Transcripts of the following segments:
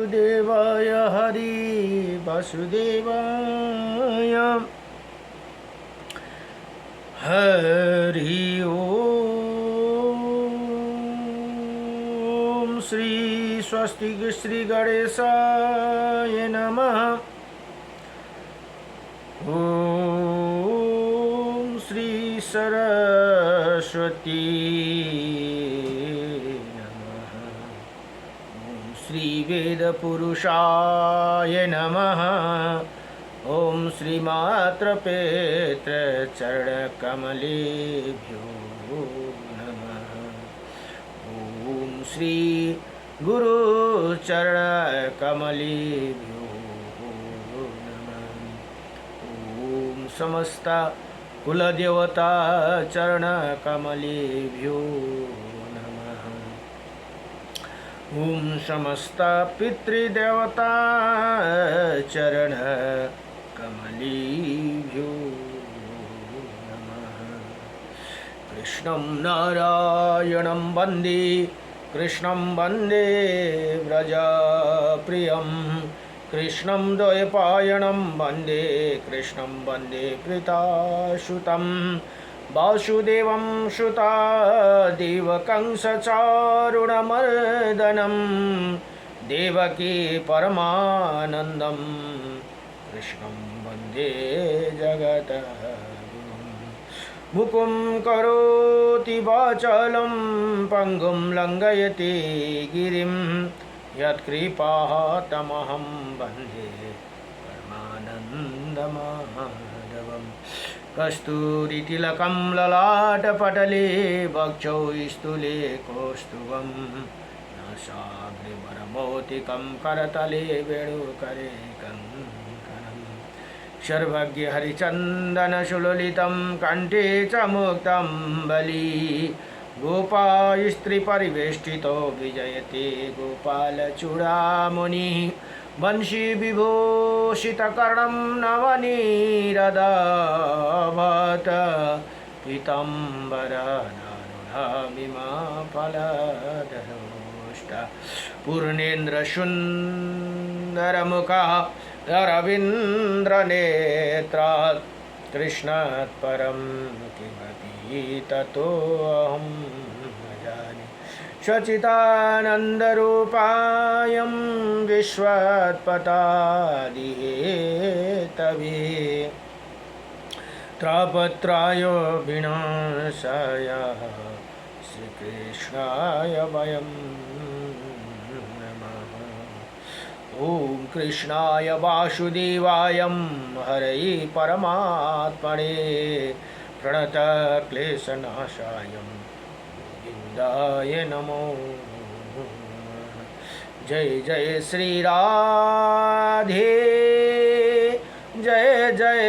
वासुदेवाय हरि वासुदेवाय हरि ओम। श्री स्वस्तिक श्री गणेशाय नमः। ओम श्री सरस्वती नमः। ओम श्री वेद पुरुषाय नमः। ओम श्री मात्र पेत्र चरण कमलेभ्यो नमः। ओम श्री गुरु चरण कमलेभ्यो नमः। ओम समस्त कुलदेवता चरण कमलेभ्यो नमः। ओम समस्त पितृदेवता चरण कमलेभ्यो नमः। कृष्णं नारायणं वन्दे कृष्णं वन्दे व्रजप्रियं कृष्णं द्वैपायनं वन्दे कृष्णं वन्दे प्रीताशुतं वासुदेवं सुतादेवकं सचारुणमर्दनं देवकी परमानन्दं कृष्णं वन्दे जगद्गुरुं। मुकुं करोति वाचालं पङ्गुं लङ्घयति गिरिं यत्कृपातमहं वन्दे परमानन्दमाधवम्। कस्तूरितिलकं ललाटपटले वक्षौ स्थूले कौस्तुभं नासाग्निवरमौक्तिकं करतले वेणुकरे कङ्कणम्। सर्वज्ञ हरिचन्दनसुललितं कण्ठे च मुक्तं बली गोपास्त्रीपरिवेष्टितो विजयते गोपालचूडामणिः। वंशी विभूषितकर्णं नवनीरदाभत पीताम्बरनारुढमिमाफलधरोष्ट पूर्णेन्द्रसुन्दरमुखः रवीन्द्रनेत्रात् कृष्णात् परं किमपि ततोऽहं न जाने। सच्चिदानन्दरूपायं विश्वोत्पत्यादिहेतवे त्रापत्राय विनाशाय श्रीकृष्णाय वयं नमः। ॐ कृष्णाय वासुदेवाय हरये परमात्मने प्रणतक्लेशनाशाय गोविन्दाय नमो। जय जय श्री राधे जय जय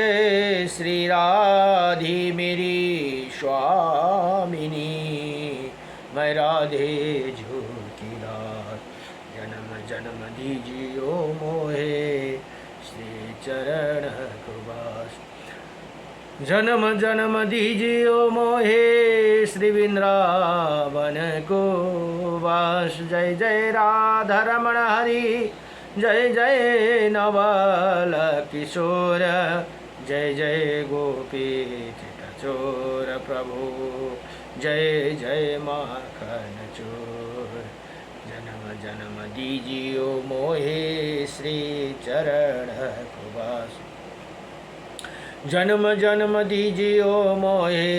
श्री राधे मेरी स्वामिनी। मैं राधे झूठी रात जन्म जन्म दीजियो मोहे श्री चरण कुवास। जन्म जन्म दीजियो मोहे श्री वृंदावन को वास। जय जय राधा रमण हरि जय जय नवल किशोर जय जय गोपी चितचोर प्रभु जय जय माखन चोर। जन्म जन्म दीजियो मोहे श्री चरण कुवास। जन्म जन्म दीजियो मोहे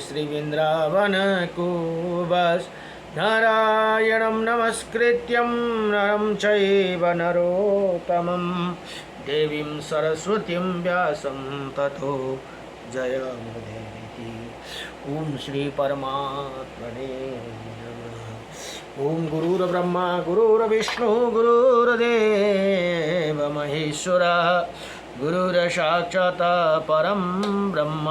श्री वृंदावन को बस। नारायणं नमस्कृत्यं नरं चैव नरोत्तमं देवीं सरस्वतीं व्यासं ततो जयमुदीरयेत्। ओम श्री परमात्मने नमः। ओम गुरुर्ब्रह्मा गुरुर्विष्णु गुरुर्देव महेश्वरः गुरुर्साक्षात् परं ब्रह्म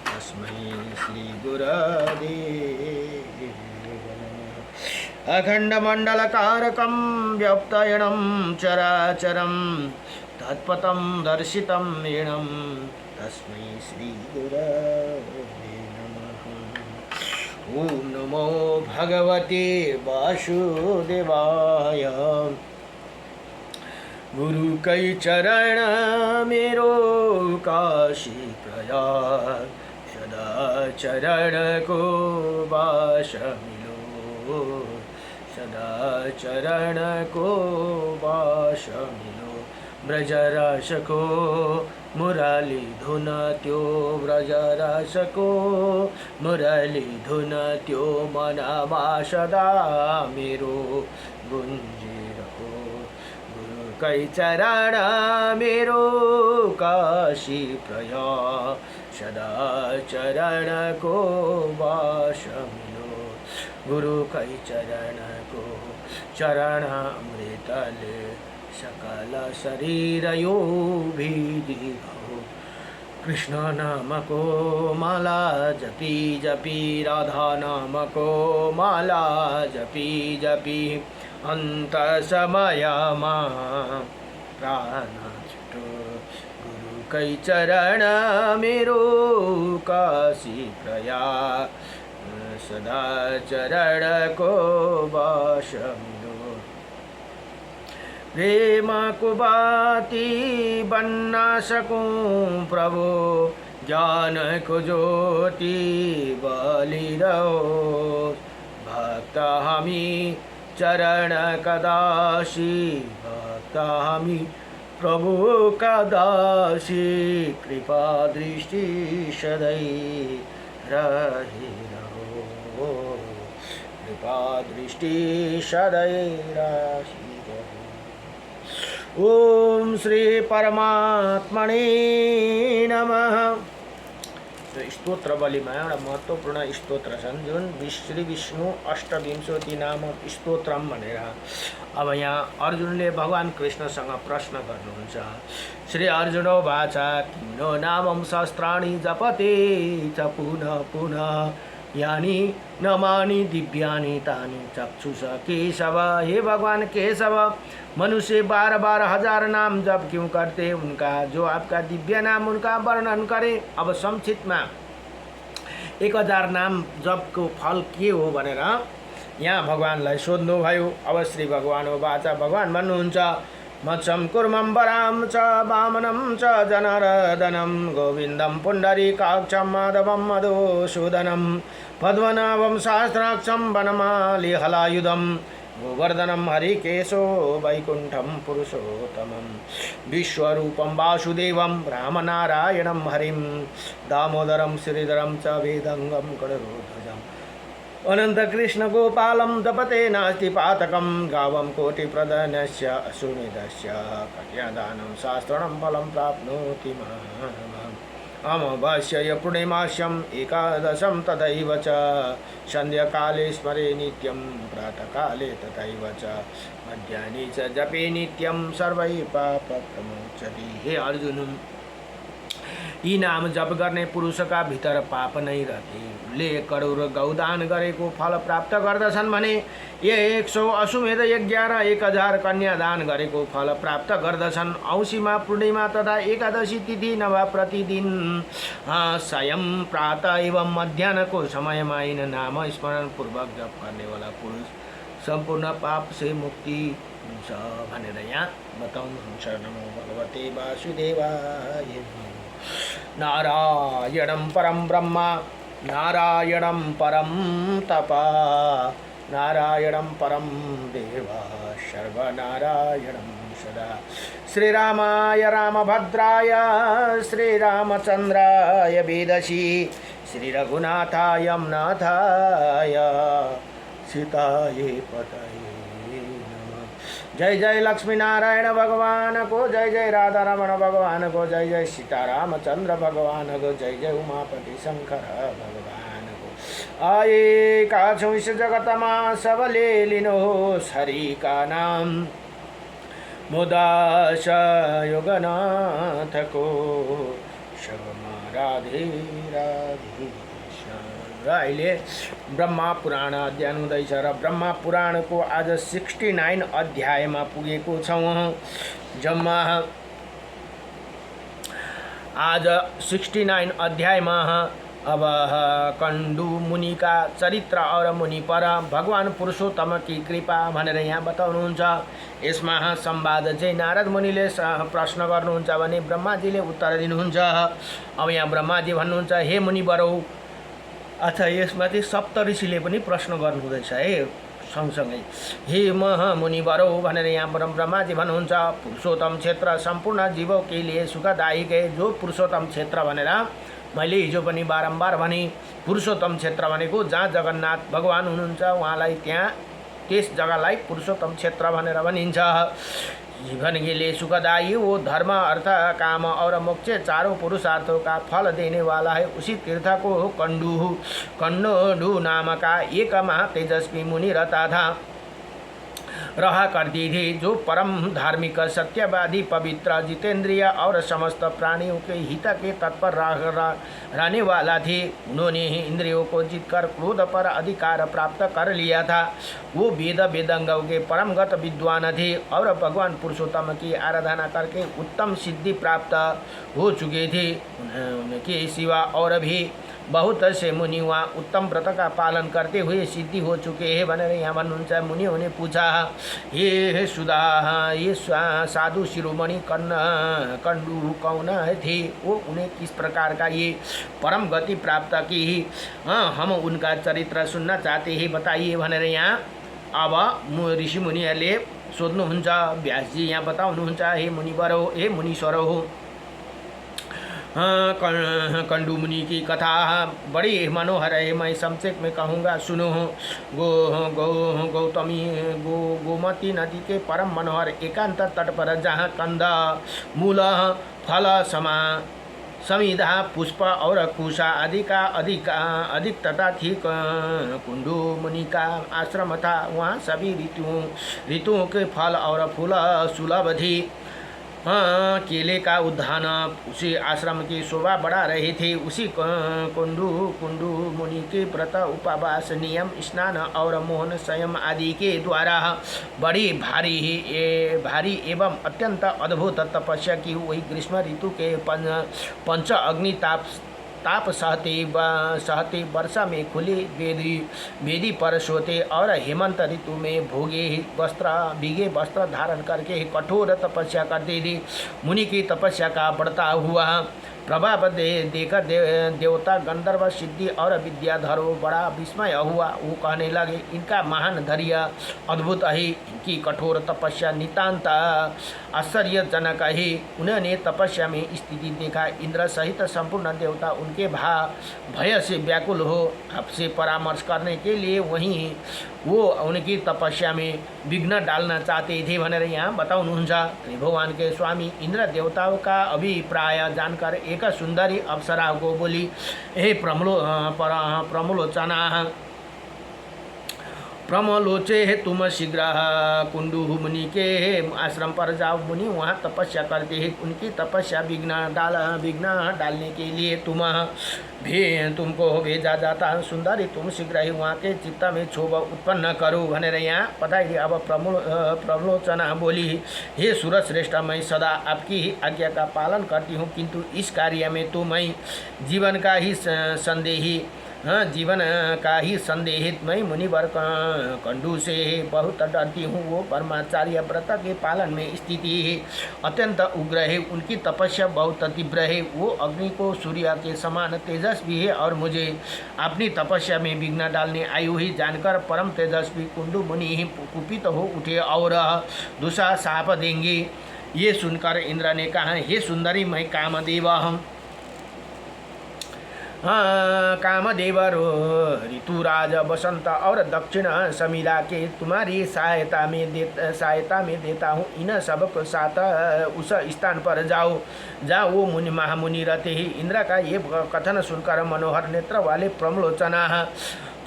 तस्मै श्री गुरवे नमः। अखण्डमण्डलकारकं व्याप्तयनं चराचरं तत्पथं दर्शितं येनं तस्मै श्री गुरवे नमः। ओम नमो भगवते वासुदेवाय गुरु कै चरण मेरो काशी प्रयाग सदा चरण को वास मिलो सदा चरण को वास मिलो ब्रजरस को मुरली धुन त्यो ब्रजरस को मुरली धुन त्यो मनमा सदा मेरो गुन्जिरहो गुरु कै चरण मेरो काशी प्रयाग सदा चरण को वास मिलो गुरु कै चरण को चरण अमृतले सकल शरीर यो भीजी हो कृष्ण नाम को माला जपी जपी राधा नाम को माला जपी जपी अंत समय प्राण छुटो गुरु कै चरण मेरो काशी प्रयाग सदा चरण को वास मिलो प्रेम को बाती बन्ना सकूं प्रभु ज्ञान को ज्योति बलि रहो भक्त हमी चरण कदाशी भक्त हमी प्रभु कदाशी कृपा दृष्टि सदै रही रहो कृपा दृष्टि सदै रही ओम श्री परमात्मने नमः। स्तोत्रवलीमा एउटा महत्त्वपूर्ण स्तोत्र छन् जुन श्री विष्णु अष्टविंशति नामक स्तोत्रम भनेर। अब यहाँ अर्जुनले भगवान कृष्णसँग प्रश्न गर्नुहुन्छ। श्री अर्जुनो वाचा किन्नो नामं सहस्राणि जपते च पुनः पुनः यानी नमानि दिव्यानि तानि चक्षुष केशव। हे भगवान केशव, मनुष्य 12,000 नाम जप क्यों करते, उनका जो आपका दिव्य नाम उनका वर्णन करे। अब संक्षिप्तमा 1000 नाम जपको फल के हो भनेर यहाँ भगवानलाई सोध्नुभयो। अब श्री भगवान वाचा भगवान भन्नुहुन्छ मत्स्यं कुर्मं वरां च वामनं च जनार्दनं गोविन्दं पुण्डरीकाक्षं माधवं मधुसूदनं पद्मनाभं सहस्राक्षं वनमाली हलायुधं गोवर्धनं हरिकेशो वैकुण्ठं पुरुषोत्तमं विश्वरूपं वासुदेवं रामनारायणं हरिं दामोदरं श्रीधरं च वेदंगं गरुडध्वजम् अनंत कृष्ण गोपालं जपते नास्ति पातकं गावं कोटिप्रदनस्य असुनिधस्य कन्यादानं शास्त्रणं फलं प्राप्नोति मानवम् अमावास्यया पूर्णिमास्याम् एकादशं तथैव च सन्ध्याकाले स्मरे नित्यं प्रातःकाले तथैव च मध्याह्ने च जपे नित्यं सर्वैः पापप्रमुच्यते। हे अर्जुन, यी नाम जप गर्ने पुरुषका भित्र पाप नै रहथे। ले करोड गौदान गरेको फल प्राप्त गर्दछन् भने 100 अश्वमेध यज्ञ र 1000 कन्यादान गरेको फल प्राप्त गर्दछन्। औँसीमा पूर्णिमा तथा एकादशी तिथि नभए प्रतिदिन स्वयं प्रातः एवं मध्याह्नको समयमा यिन नाम स्मरण पूर्वक जप गर्नेवाला पुरुष सम्पूर्ण पाप से मुक्ति हुन्छ भनेर यहाँ बताउनुहुन्छ। नमो भगवते वासुदेवाय। नारायणं परं ब्रह्म नारायणं परं तप नारायणं परं देव सर्वनारायणं सदा। श्रीरामाय रामभद्राय श्रीरामचन्द्राय वेदसी श्रीरघुनाथाय नाथाय सीताये पतये नमः। जय जय लक्ष्मी नारायण भगवान को, जय जय राधा रमण भगवान को, जय जय सीतारामचंद्र भगवान को, जय जय उमापति शंकर भगवान को। आए काछौ इस जगतमा सबले लिनोस् हरि का नाम मुदास योगनाथ को सबमा राधे राधे। र अहिले ब्रह्मा पुराण अध्ययन हुँदैछ र ब्रह्मा पुराणको आज 69 अध्यायमा पुगेको छौँ। जम्मा आज 69 अध्यायमा अब कंडू मुनि का चरित्र और मुनि पर भगवान पुरुषोत्तम की कृपा भनेर यहाँ बताउनुहुन्छ। यसमा संवाद चाहिँ नारद मुनिले प्रश्न गर्नुहुन्छ भने ब्रह्माजीले उत्तर दिनुहुन्छ। अब यहाँ ब्रह्माजी भन्नुहुन्छ हे मुनिवरौ। अच्छा, यसमा चाहिँ सप्त ऋषिले पनि प्रश्न गर्नुहुँदैछ है सँगसँगै। हे मुनिवरौ भनेर यहाँ ब्रह्माजी भन्नुहुन्छ पुरुषोत्तम क्षेत्र सम्पूर्ण जीवों के लिए सुखदायक है। जो पुरुषोत्तम क्षेत्र भनेर मैले हिजो पनि बारम्बार भने, पुरुषोत्तम क्षेत्र भनेको जहाँ जगन्नाथ भगवान हुनुहुन्छ उहाँलाई त्यहाँ त्यस जग्गालाई पुरुषोत्तम क्षेत्र भनेर भनिन्छ। जीवन के लिए सुखदायी वो धर्म अर्थ काम और मोक्ष चारों पुरुषार्थों का फल देने वाला है। उसी तीर्थ को कंडू नाम का एक महातेजस्वी मुनि रहता था रहा करती थी, जो परम धार्मिक सत्यवादी पवित्र जितेंद्रिय और समस्त प्राणियों के हित के तत्पर रहने वाला थी। उन्होंने ही इंद्रियों को जीतकर क्रोध पर अधिकार प्राप्त कर लिया था। वो वेदांगों के परमगत विद्वान थे और भगवान पुरुषोत्तम की आराधना करके उत्तम सिद्धि प्राप्त हो चुके थे। उनके सिवा और भी बहुत से मुनि वहाँ उत्तम व्रत का पालन करते हुए सिद्धि हो चुके हैं भनेर यहाँ भन्नुहुन्छ। मुनियों ने पूछा ये सुधा ये साधु शिरोमणि कंडू कौन थे, वो उन्हें किस प्रकार का ये परम गति प्राप्त की, हम उनका चरित्र सुनना चाहते हैं, बताइए भनेर यहाँ अब ऋषि मुनिहरूले सोध्नुहुन्छ। व्यासजी यहाँ बताउनुहुन्छ हे मुनिवरौ, हे मुनीश्वरौ, कंडू मुनि की कथा बड़ी मनोहर है। मैं संक्षेप में कहूँगा, सुनो। गौतमी गोमती नदी के परम मनोहर एकांत तट पर जहाँ कंद मूल फल समिधा पुष्प और कुशा आदि का अधिकता थी, कुंडू मुनि का आश्रम था। वहाँ सभी ऋतुओं के फल और फूल सुलभ थी। केले का उद्यान उसी आश्रम की शोभा बढ़ा रहे थे। उसी कुंडू मुनि के व्रत उपवास नियम स्नान और मोहन संयम आदि के द्वारा बड़ी भारी एवं अत्यंत अद्भुत तपस्या की वही ग्रीष्म ऋतु के पंच अग्नि ताप सहते वर्षा में खुली वेदी पर सोते और हेमंत ऋतु में भीगे वस्त्र धारण करके कठोर तपस्या करते थे। मुनि की तपस्या का बढ़ता हुआ प्रभाव देखकर देवता गंधर्व सिद्धि और विद्याधरों बड़ा विस्मय हुआ। वो कहने लगे इनका महान धैर्य अद्भुत है, इनकी कठोर तपस्या नितांत आश्चर्यजनक है। उन्होंने तपस्या में स्थिति देखा। इंद्र सहित संपूर्ण देवता उनके भय से व्याकुल हो आपसे परामर्श करने के लिए वहीं वो उनकी तपस्या में विघ्न डालना चाहते थे भनेर यहाँ बताउनुहुन्छ। भगवान के स्वामी इंद्र देवताओं का अभिप्राय जानकर एक सुंदरी अप्सरा को बोली, हे प्रमलोचे तुम शीघ्र कुंडू मुनि के आश्रम पर जाओ। मुनि वहाँ तपस्या करते हैं, उनकी तपस्या विघ्न डालने के लिए तुमको भेजा जाता है। सुंदरी तुम शीघ्र ही वहाँ के चित्त में क्षोभ उत्पन्न करो भनेर यहाँ बताइए। अब प्रमलोचना बोली, हे सुरश्रेष्ठ, मैं सदा आपकी ही आज्ञा का पालन करती हूँ, किंतु इस कार्य में तो मैं जीवन का ही संदेहित मैं मुनिवर कंडू से बहुत डरती हूँ। वो परमाचार्य व्रत के पालन में स्थिति है, अत्यंत उग्र है, उनकी तपस्या बहुत तीव्र है। वो अग्नि को सूर्य के समान तेजस्वी है और मुझे अपनी तपस्या में विघ्न डालने आयु ही जानकर परम तेजस्वी कुंडू मुनि ही कुपित हो उठे और दूसरा शाप देंगे। ये सुनकर इंद्र ने कहा, हे सुंदरी, मैं कामदेव ऋतुराज वसंत और दक्षिण समीरा के तुम्हारी सहायता में देता हूँ। इन सबको साथ उस स्थान पर जाओ जहाँ वो महामुनि रहते ही। इंद्र का ये कथन सुनकर मनोहर नेत्र वाले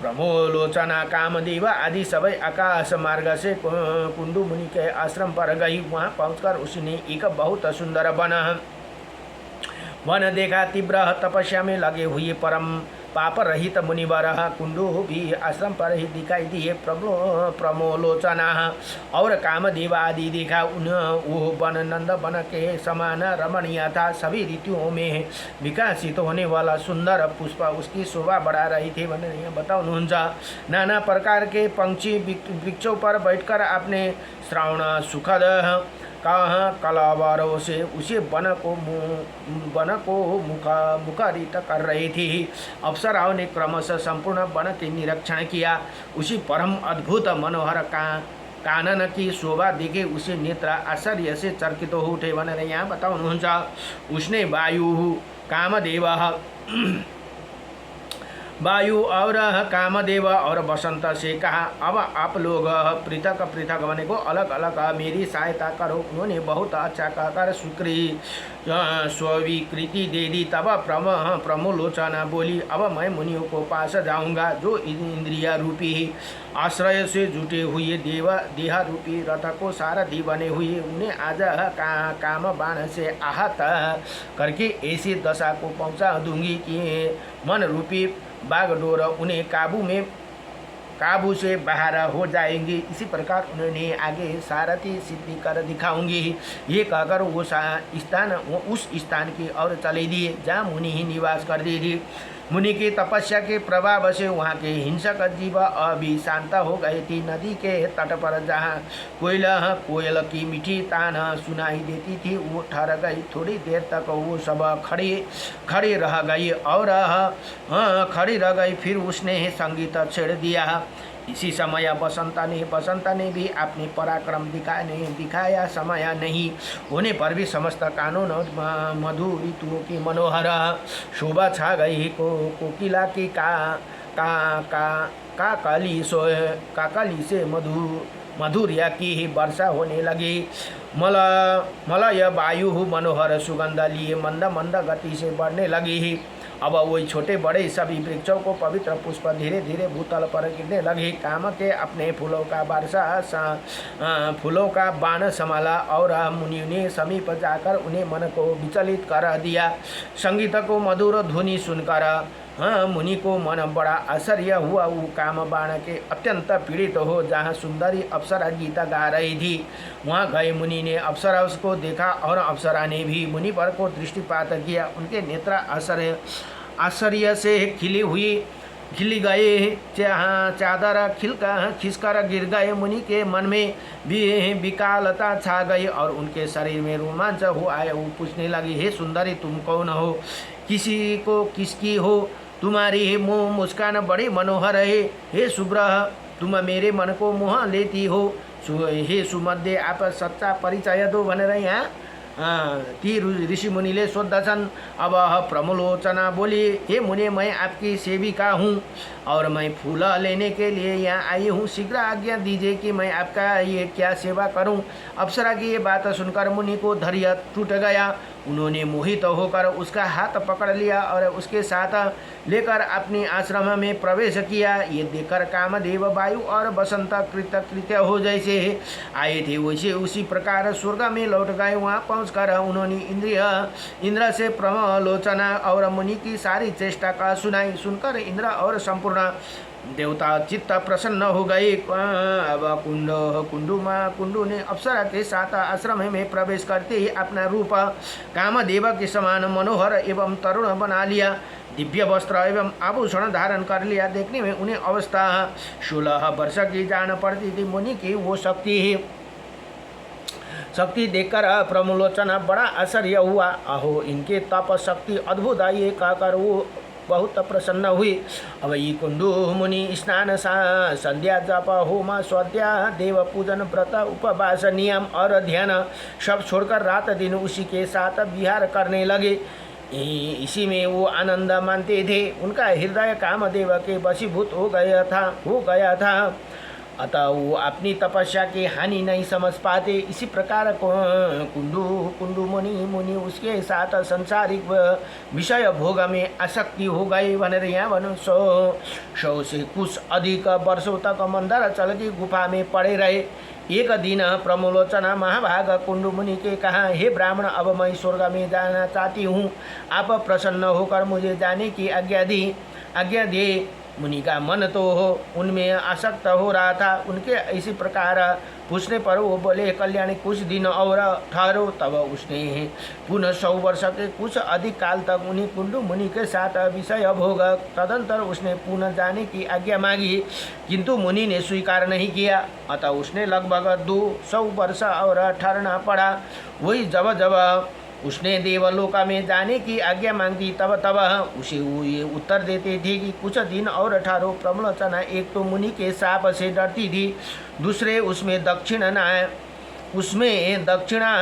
प्रमोलोचना कामदेव आदि सबै आकाश मार्ग से कुंडू मुनि के आश्रम पर गई। वहाँ पहुँचकर उसने एक बहुत सुंदर वन देखा। तीव्र तपस्या में लगे हुए परम पाप रहित मुनिवर कुंडू भी आश्रम पर ही दिखाई दिए प्रमोलोचना और कामदेव आदि देखा। वो वन नंद वन के समान रमणीय था। सभी ऋतुओं में विकसित होने वाला सुंदर पुष्प उसकी शोभा बढ़ा रही थी। बताउनुहुन्छ नाना प्रकार के पंक्षी वृक्षों पर बैठकर अपने श्रावण सुखद कलावारों से उसे वन को मुखरित कर रही थी। अप्सराओं ने क्रमशः संपूर्ण वन के निरीक्षण किया। उसी परम अद्भुत मनोहर कानन की शोभा देखे उसे नेत्र आश्चर्य से चकित हो उठे। भनेर यहाँ बताउनुहुन्छ उसने वायु और कामदेव और बसंत से कहा, अब आप लोग पृथक पृथक बने को अलग अलग मेरी सहायता करो। उन्होंने बहुत अच्छा कहकर स्वीकृति दे दी। तब प्रमोलोचना बोली, अब मैं मुनियों को पास जाऊंगा जो इंद्रिया रूपी आश्रय से जुटे हुए देह रूपी रथ को सारथी बने हुए उन्हें आज काम बाण से आहत करके ऐसी दशा को पहुंचा दूंगी कि मन रूपी बागडोर उन्हें काबू से बाहर हो जाएंगे। इसी प्रकार उन्होंने आगे सारथी सिद्धि कर दिखाऊंगी। ये कहकर वो उस स्थान की ओर चले दिए जहाँ मुनि ही निवास करती थी। मुनि की तपस्या के प्रभाव से वहाँ के हिंसक जीव अभी शांत हो गए थे। नदी के तट पर जहाँ कोयल की मीठी तान सुनाई देती थी वो ठहर गई। थोड़ी देर तक वो सब खड़ी रह गई और खड़ी रह गई। फिर उसने संगीत छेड़ दिया। इसी समय बसंत ने भी अपनी पराक्रम दिखाया। समय नहीं होने पर भी समस्त कानून मधु ऋतुओं की मनोहर शोभा छा गई। कोकिला की काकली से मधुरिया की वर्षा होने लगी। मलय वायु मनोहर सुगंध लिए मंद मंद गति से बढ़ने लगी। अब वही छोटे बड़े सभी वृक्षों को पवित्र पुष्प धीरे धीरे भूतल पर गिरने लगे। काम के अपने फूलों का बाण संभाला और मुनि ने समीप जाकर उन्हें मन को विचलित कर दिया। संगीत को मधुर ध्वनि सुनकर मुनि को मन बड़ा आश्चर्य हुआ। वो काम बाण के अत्यंत पीड़ित हो जहाँ सुंदरी अप्सरा गीत गा रही थी वहाँ गए। मुनि ने अप्सरा को देखा और अप्सरा ने भी मुनि पर को दृष्टिपात किया। उनके नेत्र आश्चर्य से खिली गए। चादर खिसकर गिर गए। मुनि के मन में भी विकालता छा गई और उनके शरीर में रोमांच हो आया। वो पूछने लगी, हे सुंदरी तुम कौन हो? किसकी हो? तुम्हारी मुस्कान बड़ी मनोहर है। हे शुभ्र तुम मेरे मन को मोह लेती हो। हे सुमध्य आप सच्चा परिचय दो भनेर यहाँ ती ऋषि मुनिले सोद्धछन्। अब प्रमोलोचना बोली, हे मुनि मैं आपकी सेविका हूँ और मैं फूल लेने के लिए यहाँ आई हूँ। शीघ्र आज्ञा दीजिए कि मैं आपका ये क्या सेवा करूँ। अप्सरा की ये बात सुनकर मुनि को धैर्य टूट गया। उन्होंने मोहित होकर उसका हाथ पकड़ लिया और उसके साथ लेकर अपनी आश्रम में प्रवेश किया। ये देखकर कामदेव वायु और बसंत कृत्य हो जैसे आए थे वैसे उसी प्रकार स्वर्ग में लौट गए। वहाँ पहुँचकर उन्होंने इंद्र से प्रमोलोचना और मुनि की सारी चेष्टा का सुनाई। सुनकर इंद्र और संपूर्ण देवता चित्त प्रसन्न हो गए। अब कुंडू ने अप्सरा के साथ आश्रम में प्रवेश करते ही अपना रूप कामदेव के समान मनोहर एवं तरुण बना लिया। दिव्य वस्त्र एवं आभूषण धारण कर लिया। देखने में उन्हें अवस्था 16 वर्ष की जान पड़ती थी। मुनि की वो शक्ति देखकर प्रमोलोचना बड़ा आश्चर्य हुआ। अहो इनके तप शक्ति अद्भुत है, ये कहकर वो बहुत प्रसन्न हुई। अब ये कुंडू मुनि स्नान संध्या जप होम स्वाध्या देव पूजन व्रत उपवास नियम और ध्यान सब छोड़कर रात दिन उसी के साथ विहार करने लगे। इसी में वो आनंद मानते थे। उनका हृदय कामदेव के वशीभूत हो गया था। अतः वो अपनी तपस्या की हानि नहीं समझ पाते। इसी प्रकार कुंडू मुनि उसके साथ संसारिक विषय भोग में आसक्ति हो गए। भनेर यहाँ भनौँ 100 से कुछ अधिक वर्षों तक मंदाराचल की गुफा में पड़े रहे। एक दिन प्रमोलोचना महाभाग कुंडु मुनि के कहा, हे ब्राह्मण, अब मैं स्वर्ग में जाना चाहती हूँ, आप प्रसन्न होकर मुझे जाने की आज्ञा दे। मुनि का मन तो उनमें आसक्त हो रहा था। उनके इसी प्रकार पूछने पर वो बोले, कल्याणी, कुछ दिन और ठहरो। तब उसने पुनः 100 वर्ष के कुछ अधिक काल तक उन्हीं कुंडु मुनि के साथ विषय भोग। तदंतर उसने पुनः जाने की आज्ञा मांगी, किंतु मुनि ने स्वीकार नहीं किया। अतः उसने लगभग 200 वर्ष और ठहरना पड़ा। वही जब उसने देवलोका में जाने की आज्ञा मांगी, तब उसे वो ये उत्तर देते थे कि कुछ दिन और ठहरो। प्रमलोचना एक तो मुनि के शाप से डरती थी, दूसरे उसमें दक्षिणा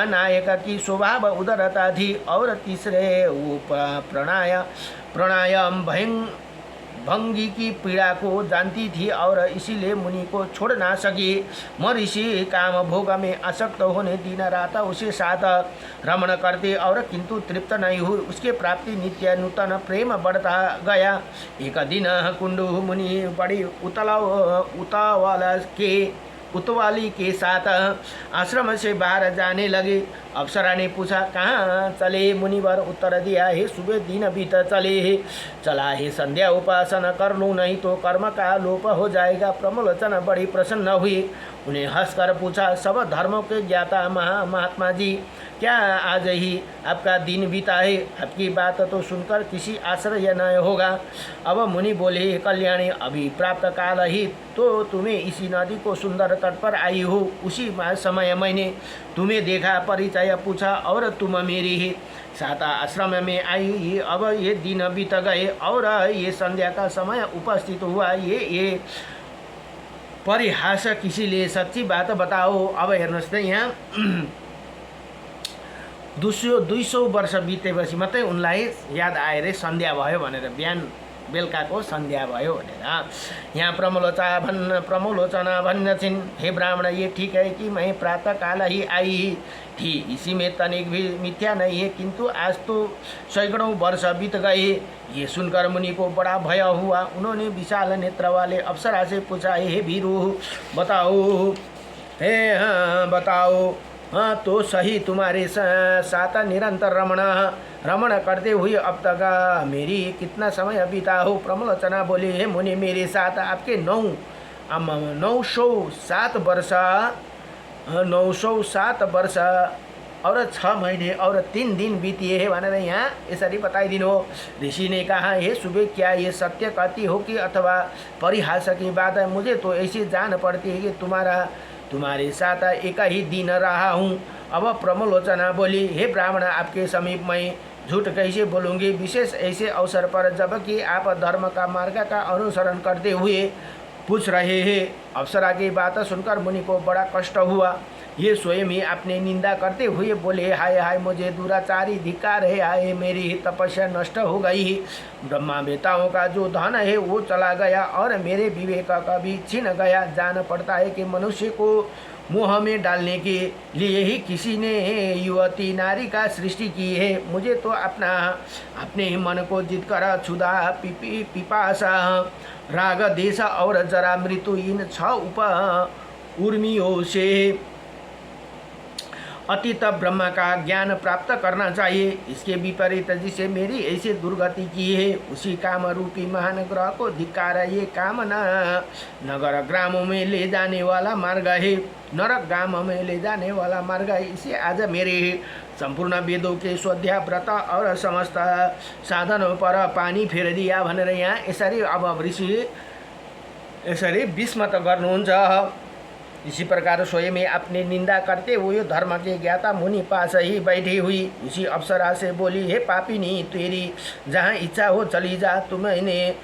नायक की स्वभाव उदारता थी, और तीसरे वो प्राणायाम भंगी की पीड़ा को जानती थी और इसीलिए मुनि को छोड़ ना सकी। महर्षि काम भोग में आसक्त होने दिन रात उसे साथ रमण करते और किंतु तृप्त नहीं हुई। उसके प्राप्ति नित्य नूतन प्रेम बढ़ता गया। एक दिन कुंडु मुनि बड़ी उतवाली के साथ आश्रम से बाहर जाने लगे। अप्सरा ने पूछा, कहाँ चले? मुनिवर उत्तर दिया, हे सुबह दिन बीत चला है, संध्या उपासना कर लूँ, नहीं तो कर्म का लोप हो जाएगा। प्रमलोचना बड़ी प्रसन्न हुई। उन्हें हंसकर पूछा, सब धर्मों के ज्ञाता महात्मा जी, क्या आज ही आपका दिन बीता है? आपकी बात तो सुनकर किसी आश्चर्य न होगा। अब मुनि बोले, कल्याणी, अभी प्राप्त काल ही तो तुम्हें इसी नदी को सुंदर तट पर आई हो। उसी समय मैंने तुम्हें देखा, परिचय पूछा और तुम मेरी ही साथ आश्रम में आई। अब ये दिन बीत गए और ये संध्या का समय उपस्थित हुआ। ये परिहास किसी लिए सच्ची बात बताओ। अब हेर्नुहोस् त यहाँ 200 वर्ष बितेपछि मात्रै उनलाई याद आएर सन्ध्या भयो भनेर, बिहान बेलुकाको सन्ध्या भयो भनेर। यहाँ प्रमोलोचना भन्दछिन्, हे ब्राह्मण, ये ठीक है कि मैं प्रातः काल ही आई थी, इसी में तनिक भी मिथ्या नहीं है, किंतु आज तो सैकड़ों वर्ष बीत गए। ये सुनकर मुनि को बड़ा भय हुआ। उन्होंने विशाल नेत्र वाले अप्सरा से पूछा, हे भीरू, बताओ, हाँ तो सही, तुम्हारे साथ निरंतर रमण करते हुए अब तक मेरी कितना समय बीता हो? प्रमलोचना बोली, हे मुनि, मेरे साथ आपके 907 वर्ष और 6 महीने और 3 दिन बीतिए है भनेर यहाँ यसरी बताइदिनु हो। ऋषि ने कहा, हे सुबह, क्या ये सत्य कहती हो कि अथवा परिहास की बात है? मुझे तो ऐसी जान पड़ती है कि तुम्हारे साथ एक ही दिन रहा हूँ। अब प्रमलोचना बोली, हे ब्राह्मण, आपके समीप मैं झूठ कैसे बोलूँगी, विशेष ऐसे अवसर पर जबकि आप धर्म का मार्ग का अनुसरण करते हुए पूछ रहे हैं। अप्सरा की बात सुनकर मुनि को बड़ा कष्ट हुआ। ये स्वयं ही अपने निंदा करते हुए बोले, हाय हाय, मुझे दुराचारी धिक्कार है, हाय मेरी तपस्या नष्ट हो गई। ब्रह्मा बेताओं का जो धन है वो चला गया और मेरे विवेक का भी छीन गया। जान पड़ता है कि मनुष्य को मोह में डालने के लिए ही किसी ने युवती नारी का सृष्टि की है। मुझे तो अपने ही मन को जीत कर क्षुधा, पिपासा, राग, देश और जरा मृत्यु, इन 6 उर्मियों से अतीत ब्रह्म का ज्ञान प्राप्त करना चाहिए। इसके विपरीत जिसे मेरी ऐसी दुर्गति की है, उसी काम रूपी महान ग्रह को धिक्कार। ये काम नगर ग्रामों में ले जाने वाला मार्ग है, नरक ग्राम में ले जाने वाला मार्ग है। इसे आज मेरे संपूर्ण वेदों के स्वाध्याय, व्रत और समस्त साधनों पर पानी फेर दिया भनेर यहाँ यसरी अब ऋषि यसरी विस्मत गर्नुहुन्छ। इसी प्रकार स्वयं में अपनी निंदा करते हुए धर्म के ज्ञाता मुनि पास ही बैठी हुई उसी अप्सरा से बोली, हे पापिनी, तेरी जहाँ इच्छा हो चली जा। तुम्हें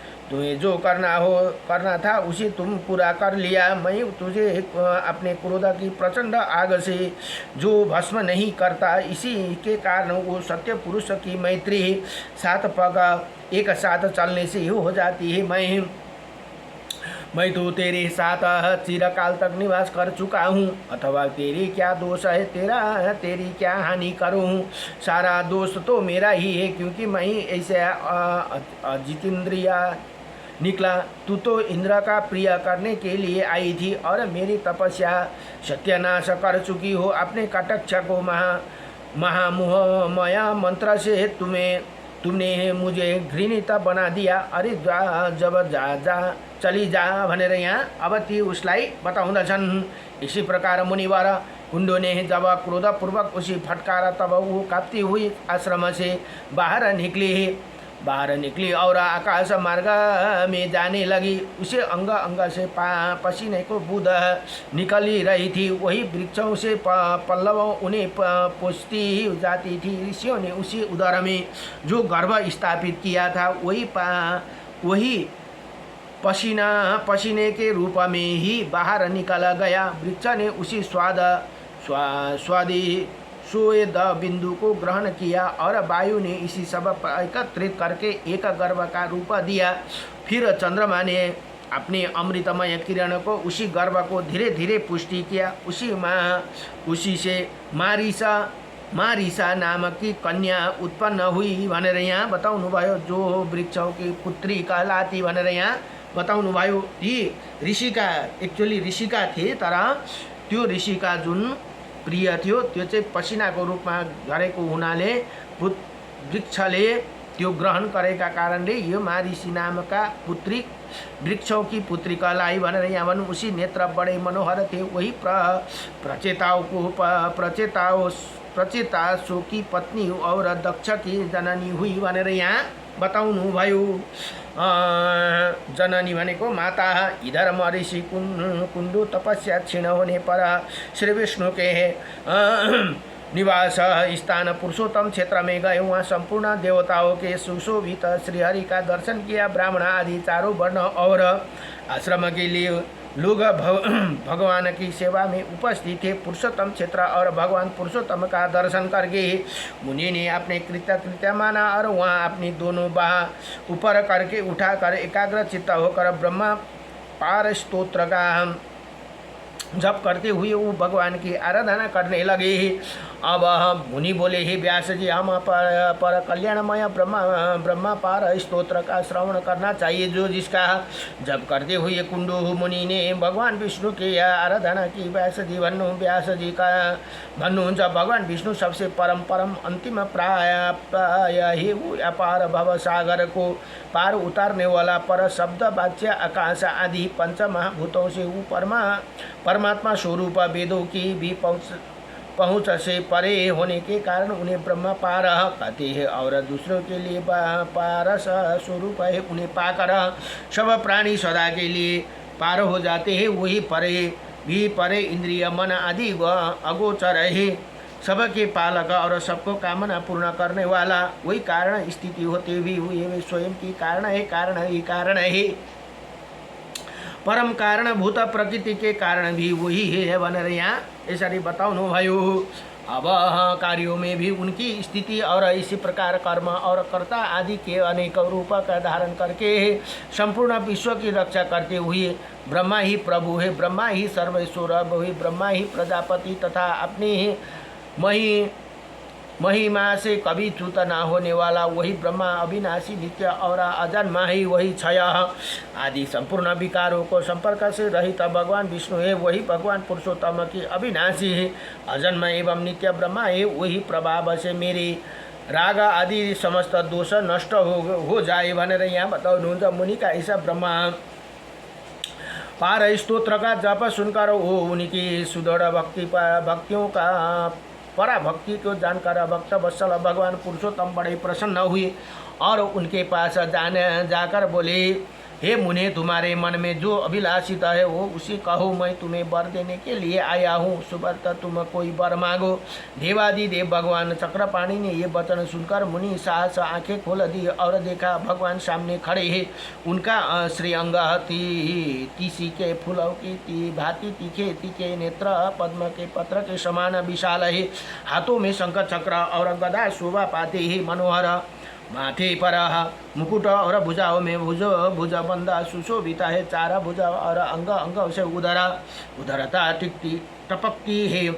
जो करना था उसे तुम पूरा कर लिया। मैं तुझे अपने क्रोध की प्रचंड आग से जो भस्म नहीं करता, इसी के कारण वो सत्य पुरुष की मैत्री 7 पग एक साथ चलने से ही हो जाती है। मैं तो तेरे साथ चिरकाल तक निवास कर चुका हूँ, अथवा तेरी क्या दोष है, तेरी क्या हानि करूँ? सारा दोष तो मेरा ही है, क्योंकि मैं ऐसे निकला। तू तो इंद्र का प्रिय करने के लिए आई थी और मेरी तपस्या सत्यानाश कर चुकी हो। अपने कटाक्ष को महामोहमया मंत्र से तुमने मुझे घृणित बना दिया। अरे जब जा चली जा भनेर यहाँ अब ती उसलाई बताउँदछन्। इसी प्रकार मुनिवर कुंडो ने जब क्रोधपूर्वक उसी फटकारा तब वो कांपती हुई आश्रम से बाहर निकली और आकाश मार्ग में जाने लगी। उसे अंग अंग से पसीने को बूंद निकली रही थी। वही वृक्षों से पल्लव उन्हें पोषती जाती थी। ऋषियों ने उसी उदर में जो गर्भ स्थापित किया था वही पसीने के रूप में ही बाहर निकल गया। वृक्ष ने उसी स्वादी स्वेद बिंदु को ग्रहण किया और वायु ने इसी सब एकत्रित करके एक गर्भ का रूप दिया। फिर चंद्रमा ने अपने अमृतमय किरण को उसी गर्भ को धीरे धीरे पुष्टि किया। उसी से मारिसा नामक की कन्या उत्पन्न हुई भनेर यहाँ बताउनुभयो। जो वृक्षों की पुत्री कहलाती भनेर यहाँ बताउनुभयो। ती ऋषिका एक्चुअली ऋषिका थिए, तर त्यो ऋषिका जुन प्रिय थियो त्यो चाहिँ पसिनाको रूपमा गरेको हुनाले वृक्षले त्यो ग्रहण गरेका कारणले यो मारिसी नामका पुत्री वृक्षों की पुत्री कहलाई भनेर यहाँ भन्नु। उसी नेत्र बड़े मनोहर थे। वही प्रचेताओं की पत्नी और दक्ष की जननी हुई भनेर यहाँ बताउनु भयो। जननी भनेको माता। इधर महर्षि कुंडू तपस्या क्षीण होने पर श्री विष्णु के निवास स्थान पुरुषोत्तम क्षेत्र में गए। वहाँ संपूर्ण देवताओं के सुशोभित श्रीहरि का दर्शन किया। ब्राह्मण आदि चारों वर्ण और आश्रम के लिए लोग भगवान की सेवा में उपस्थित थे। पुरुषोत्तम क्षेत्र और भगवान पुरुषोत्तम का दर्शन करके मुनि ने अपने कृत्य माना और वहाँ अपनी दोनों बाह ऊपर करके उठाकर एकाग्र चित्त होकर ब्रह्मा पार स्तोत्र का जप करते हुए वो भगवान की आराधना करने लगे। अब मुनि बोले, हे व्यास जी, हम पर कल्याणमय ब्रह्मा पार स्तोत्र का श्रवण करना चाहिए, जो जिसका जप करते हुए कुंडू मुनि ने भगवान विष्णु की आराधना की। व्यास जी का भन्नुहुन्छ, भगवान विष्णु सबसे परम अंतिम प्राय ही अपार भव सागर को पार उतारने वाला पर शब्द वाच्य आकाश आदि पंच महाभूतों से वो परमात्मा स्वरूप वेदों की भी पहुँच से परे होने के कारण उन्हें ब्रह्म पार कहते हैं और दूसरों के लिए पारस स्वरूप है। उन्हें पाकर सब प्राणी सदा के लिए पार हो जाते हैं। वही परे इंद्रिय मन आदि अगोचर है, सबके पालक और सबको कामना पूर्ण करने वाला। वही कारण स्थिति होते भी हुए वे स्वयं की कारण है। परम कारण भूत प्रकृति के कारण भी वही है भनेर यहाँ यसरी बताउनु भयो। अब कार्यों में भी उनकी स्थिति और इसी प्रकार कर्म और कर्ता आदि के अनेक रूप का धारण करके संपूर्ण विश्व की रक्षा करते हुए ब्रह्मा ही प्रभु है, ब्रह्मा ही सर्वेश्वर है, ब्रह्मा ही प्रजापति तथा अपनी महिमा से कभी च्युत न होने वाला वही ब्रह्मा अविनाशी नित्य और अजन्मा ही वही क्षय आदि संपूर्ण विकारों को संपर्क से रहित भगवान विष्णु है। वही भगवान पुरुषोत्तम की अविनाशी है, अजन्म एवं नित्य ब्रह्मा है। वही प्रभाव से मेरे राग आदि समस्त दोष नष्ट हो जाए भनेर यहाँ बताउनुहुन्छ। मुनि का ऐसा ब्रह्मा पार स्तोत्र का जप सुनकर वो उनकी सुदृढ़ भक्तियों का पराभक्ति को जानकर भक्त वत्सल भगवान पुरुषोत्तम बड़े प्रसन्न हुए और उनके पास जाकर बोले, हे मुने, तुम्हारे मन में जो अभिलाषित है वो उसी कहो, मैं तुम्हें वर देने के लिए आया हूँ। सुबह तुम कोई वर मांगो। देवादिदेव भगवान चक्रपाणी ने ये वचन सुनकर मुनि साहस आंखें खोल दी और देखा भगवान सामने खड़े हैं। उनका श्रीअंग तीसी के फूलों की भांति तीखे नेत्र पद्म के पत्र के समान विशाल है। हाथों में शंख चक्र और गदा शोभा पाते ही मनोहर। माथे पर मुकुट और भुजाओं में भुजबंदा सुशोभित है। चार भुजा और अंग से उदरता टपकती है।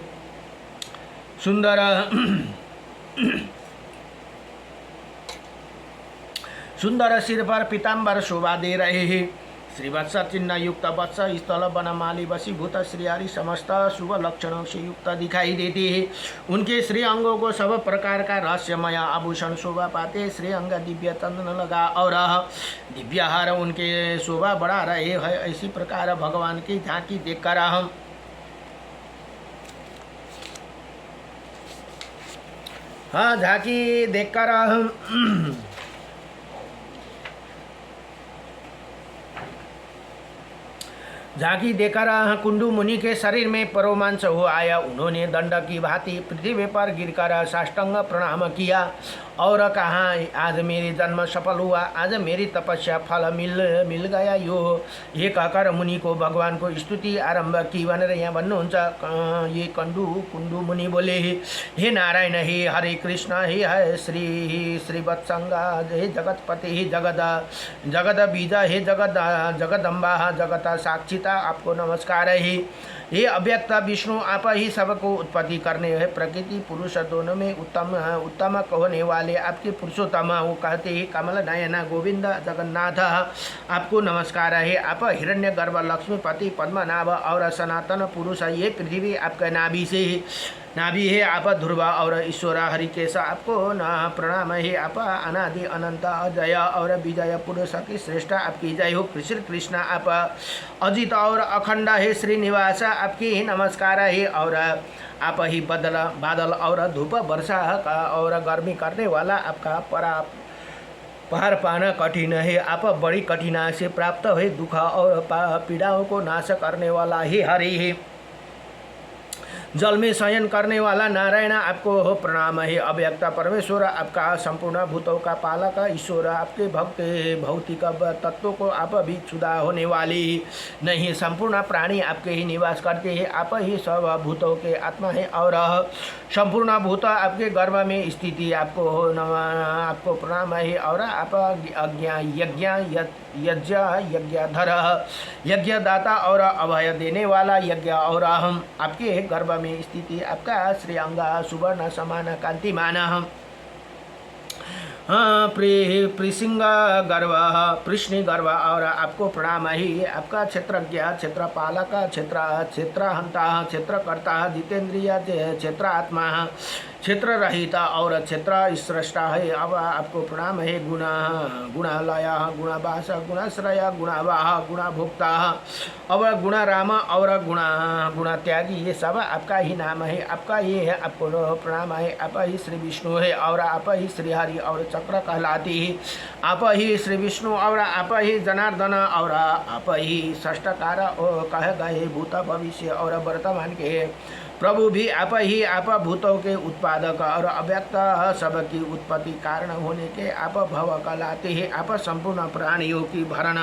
सुंदर सिर पर पीताम्बर शोभा दे रहे हैं। श्रीवत्स चिन्ह युक्त वत्स स्थल बनमाली वशीभूत श्री हरि समस्त शुभ लक्षणों से युक्त दिखाई देते हैं। उनके श्री अंगों को सब प्रकार का रहस्यमय आभूषण शोभा पाते। श्री अंग दिव्य चंदन लगा और दिव्य हार उनके शोभा बढ़ा रहे हैं। इसी प्रकार भगवान की झांकी देखकर हम झांकी देखकर हम झांकी देकर कुंडू मुनि के शरीर में परोमांस हो आया। उन्होंने दंड की भांति पृथ्वी पर गिरकर साष्टांग प्रणाम किया और कहा, आज मेरी जन्म सफल हुआ, आज मेरी तपस्या फल मिल गया। ये कहकर मुनि को भगवान को स्तुति आरंभ की। भनेर यहाँ भन्नुहुन्छ ये कुंडू मुनि बोले, हे नारायण, हे हरे कृष्ण, हे श्री वत्संगा, हे जगतपति, हे जगत बीज, हे जगदम्बा, जगत साक्षिता, आपको नमस्कार है। ये अव्यक्त विष्णु, आप ही सबको उत्पत्ति करने हैं। प्रकृति पुरुष दोनों में उत्तम होने वाले आपके पुरुषोत्तम, वो कहते हैं कमल नयन गोविंद जगन्नाथ, आपको नमस्कार है। आप हिरण्य गर्भ लक्ष्मीपति पद्मनाभ और सनातन पुरुष, ये पृथ्वी आपका नाभि है। आप ध्रुव और ईश्वर हरिकेश, आपको प्रणाम है। आप अनादि अनंत अजय और विजय पुरुष की श्रेष्ठ, आपकी जय हो। श्री कृष्ण, आप अजित और अखंड है। श्रीनिवास, आपकी नमस्कार है। और आप ही बादल और धूप वर्षा और गर्मी करने वाला, आपका पार पाना कठिन है। आप बड़ी कठिनाई से प्राप्त हुए दुख और पीड़ाओं को नाश करने वाला ही हरि है। जल में शयन करने वाला नारायण, आपको प्रणाम है। अव्यक्त परमेश्वर, आपका संपूर्ण भूतों का पालक ईश्वर, आपके भक्त भौतिक तत्वों को आप भी क्षुधा होने वाली नहीं। संपूर्ण प्राणी आपके ही निवास करते हैं। आप ही सब भूतों के आत्मा है और संपूर्ण भूत आपके गर्भ में स्थिति, आपको प्रणाम है। और आप यज्ञधर, यज्ञदाता और अभय देने वाला यज्ञ, और हम आपके गर्भ में स्थिति, आपका श्री अंग सुवर्ण समान कांतिमान, प्रिसिंग गर्भ, कृष्ण गर्भ, और आपको प्रणाम है। आपका क्षेत्रज्ञ, क्षेत्रपालक, क्षेत्रहंता, क्षेत्रकर्ता, जितेंद्रिय, क्षेत्र आत्मा, क्षेत्र रहित और क्षेत्र स्रष्टा है। अब आपको प्रणाम है। गुणालय, गुणवास, गुणाश्रय, गुणावाह, गुणभोक्ता, और गुणराम और गुणत्यागी, ये सब आपका ही नाम है। आपका ही है, आपको प्रणाम है। आप ही श्री विष्णु है और आप ही श्री हरि और चक्र कहलाती है। आप ही श्री विष्णु और आप ही जनार्दन और आप ही षष्ठकार कहे गए भूत भविष्य और वर्तमान के प्रभु भी आप ही। आप भूतों के उत्पादक और अव्यक्त सबकी उत्पत्ति कारण होने के आप भव कहलाते हैं। आप संपूर्ण प्राणियों की भरण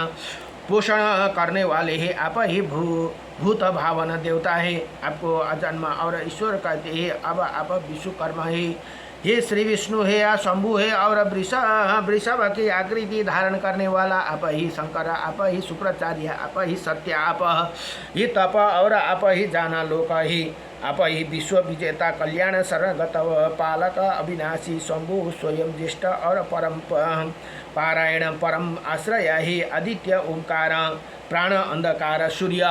पोषण करने वाले हैं। आप ही भूत भावन देवता है। आपको अजन्म और ईश्वर कहते हैं। अब आप विश्वकर्मा है। ये श्री विष्णु है या शंभु है और वृषभ की आकृति धारण करने वाला आप ही शंकर, आप ही शुक्राचार्य, आप ही सत्य, आप ही तप और आप ही जाना लोक ही। आप ही विश्व विजेता, कल्याण शरणगत, पालक, अविनाशी, शंभु, स्वयं ज्येष्ठ और परम पारायण, परम आश्रय ही। आदित्य, ओंकार, प्राण, अंधकार, सूर्य।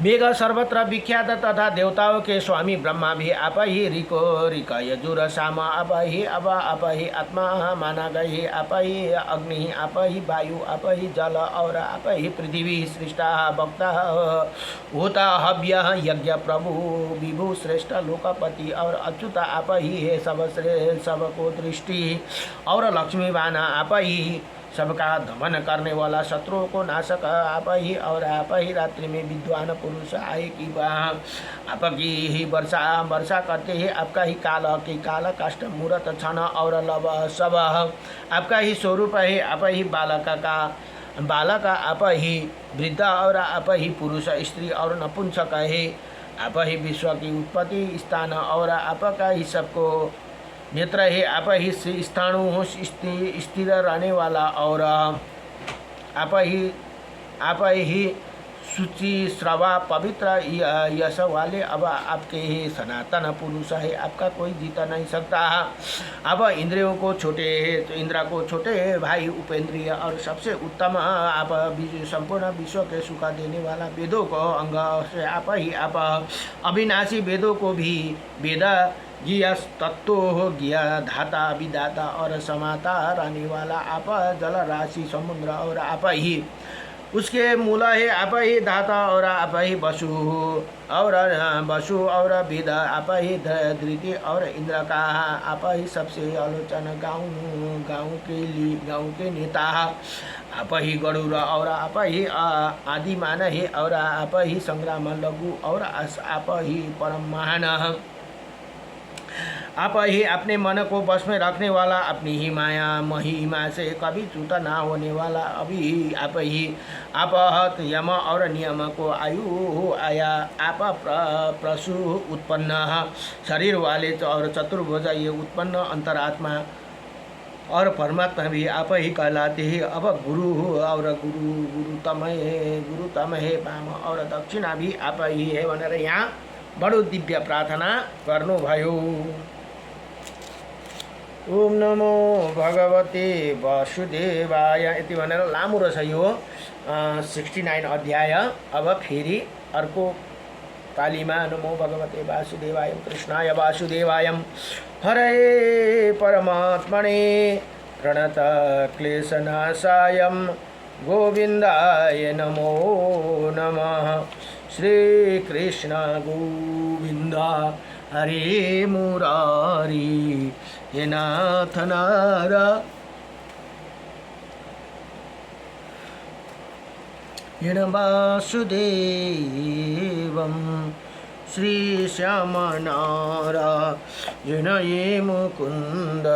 मेघ सर्वत्र विख्यात तथा देवताओं के स्वामी ब्रह्मा भी आप ही। ऋक यजुर साम आप ही। अब आप ही आत्मा माना गए। आप ही अग्नि, आप ही वायु, आप ही जल और आप ही पृथ्वी। सृष्टा, भक्ता, होता, हव्य, यज्ञ, प्रभु, विभु, श्रेष्ठ, लोकपति और अच्युत आप ही है। सबको दृष्टि और लक्ष्मीवान आप ही। सबका दमन करने वाला, शत्रुओं को नाशक आप ही। और आप ही रात्रि में विद्वान पुरुष आए कि आपकी ही वर्षा करते हैं। आपका ही काल काष्ठ मूर्त क्षण और लव सब आपका ही स्वरूप है। आप ही बालक आप ही वृद्ध और आप ही पुरुष, स्त्री और नपुंसक है। आप ही विश्व की उत्पत्ति स्थान और आपका ही सबको नेत्र है। आप ही स्थाणु स्थिर रहने वाला और आप ही शुचि श्रवा पवित्र यश वाले अब आपके ही सनातन पुरुष है, आपका कोई जीता नहीं सकता। अब इंद्रियों को छोटे तो इंद्र को छोटे भाई उपेंद्रिय और सबसे उत्तम आप संपूर्ण विश्व के सुख देने वाला वेदों को अंग से आप ही आप अविनाशी वेदों को भी वेद ज्ञ तत्व हो ज्ञ धाता विदाता और समाता रहने वाला आप जल राशि समुद्र और आप ही उसके मूल है, आप ही दाता और आप ही वसु और विद आप ही धृति और इंद्र का आप ही सबसे आलोचना गाँव के नेता आप ही गरुड़ और आप ही आदिमान है और आप ही संग्राम लघु और आप ही परम महान। आप ही अपने मन को बस में रखने वाला, अपनी ही माया महिमा से कभी च्युत ना होने वाला, अभी आप ही आप यम और नियम को आयु आया आप प्रसु उत्पन्न शरीर वाले और चतुर्भुज ये उत्पन्न अंतरात्मा और परमात्मा भी आप ही कहलाते हैं। अब गुरु और गुरुतम है वाम और दक्षिणा भी आप ही है भनेर यहाँ बडो दिव्य प्रार्थना गर्नुभयो। ओम नमो भगवते वासुदेवाय यति भनेर लामो रहेछ यो 69 अध्याय। अब फेरि अर्को पालीमा नमो भगवते वासुदेवाय कृष्णाय वासुदेवाय हरे परमात्मने प्रणत क्लेशनाशाय गोविंदाय नमो नमः। श्री कृष्ण गोविंद हरे मुरारी हे नाथ नारायण वासुदेवं श्री श्याम नारायण ये मुकुंद।